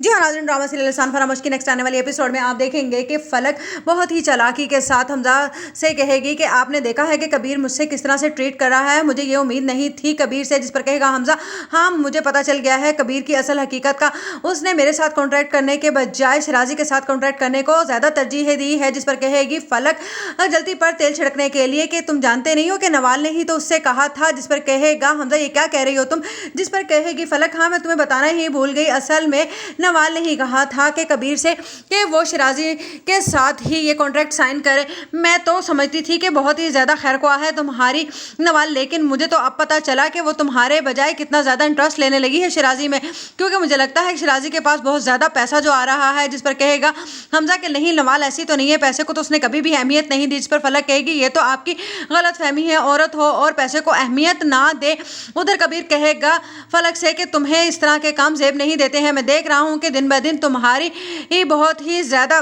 जी हाँ नाज़रीन, drama serial एहसान फरामोश की नेक्स्ट आने वाली एपिसोड में आप देखेंगे कि फलक बहुत ही चालाकी के साथ हमजा से कहेगी कि आपने देखा है कि कबीर मुझसे किस तरह से ट्रीट कर रहा है, मुझे ये उम्मीद नहीं थी कबीर से। जिस पर कहेगा हमजा, हाँ मुझे पता चल गया है कबीर की असल हकीकत का। उसने मेरे साथ कॉन्ट्रैक्ट करने के बजाय शिराजी के साथ कॉन्ट्रैक्ट करने को ज़्यादा तरजीह दी है। जिस पर कहेगी फलक जल्दी पर तेल छिड़कने के लिए कि तुम जानते नहीं हो कि नवाल ने ही तो उससे कहा था। जिस पर कहेगा हमजा, ये क्या कह रही हो तुम। जिस पर कहेगी फलक, हाँ मैं तुम्हें बताना ही भूल गई, असल में नवाल ने ही कहा था कि कबीर से कि वो शिराजी के साथ ही ये कॉन्ट्रैक्ट साइन करे। मैं तो समझती थी कि बहुत ही ज़्यादा खैरख्वाह है तुम्हारी नवाल, लेकिन मुझे तो अब पता चला कि वो तुम्हारे बजाय कितना ज़्यादा इंटरेस्ट लेने लगी है शिराजी में, क्योंकि मुझे लगता है कि शिराजी के पास बहुत ज़्यादा पैसा जो आ रहा है। जिस पर कहेगा हमजा कि नहीं नवाल ऐसी तो नहीं है, पैसे को तो उसने कभी भी अहमियत नहीं दी। जिस पर फलक कहेगी ये तो आपकी गलत फहमी है, औरत हो और पैसे को अहमियत ना दे। उधर कबीर कहेगा फलक से कि तुम्हें इस तरह के काम जेब नहीं देते हैं, मैं देख रहा हूँ कि दिन ब दिन तुम्हारी ही बहुत ही ज़्यादा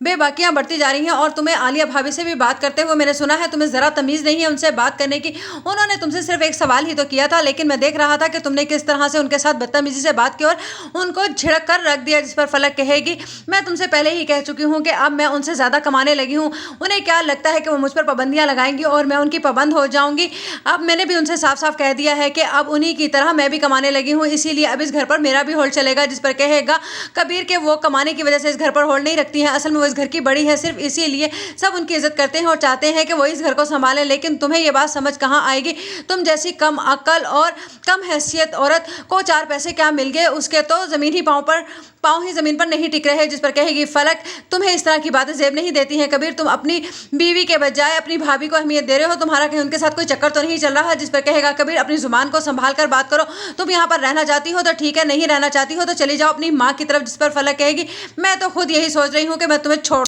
बेबाकियां बढ़ती जा रही हैं और तुम्हें आलिया भाभी से भी बात करते हुए मैंने सुना है, तुम्हें ज़रा तमीज़ नहीं है उनसे बात करने की। उन्होंने तुमसे सिर्फ एक सवाल ही तो किया था, लेकिन मैं देख रहा था कि तुमने किस तरह से उनके साथ बदतमीजी से बात की और उनको झिड़क कर रख दिया। जिस पर फलक कहेगी मैं तुमसे पहले ही कह चुकी हूँ कि अब मैं उनसे ज़्यादा कमाने लगी हूँ, उन्हें क्या लगता है कि वो मुझ पर पाबंदियाँ लगाएंगी और मैं उनकी पाबंद हो जाऊँगी। अब मैंने भी उनसे साफ साफ कह दिया है कि अब उन्हीं की तरह मैं भी कमाने लगी हूँ, इसीलिए अब इस घर पर मेरा भी होल्ड चलेगा। जिस पर कहेगा कबीर के वो कमाने की वजह से इस घर पर होल्ड नहीं रखती हैं, असल में वो इस घर की बड़ी है, सिर्फ इसीलिए सब उनकी इज्जत करते हैं और चाहते हैं कि वो इस घर को संभालें। लेकिन तुम्हें ये बात समझ कहाँ आएगी, तुम जैसी कम अकल और कम हैसियत औरत को चार पैसे क्या मिल गए, उसके तो जमीन ही पाँव ही जमीन पर नहीं टिक रहे। जिस पर कहेगी फलक तुम्हें इस तरह की बातें जेब नहीं देती हैं कबीर, तुम अपनी बीवी के बजाय अपनी भाभी को अहमियत दे रहे हो, तुम्हारा कहीं उनके साथ कोई चक्कर तो नहीं चल रहा। जिस पर कहेगा कबीर अपनी जुबान को संभाल कर बात करो, तुम यहाँ पर रहना चाहती हो तो ठीक है, नहीं रहना चाहती हो तो चली जाओ अपनी माँ की तरफ। जिस पर फलक कहेगी मैं तो खुद यही सोच रही हूँ कि मैं तुम्हें छोड़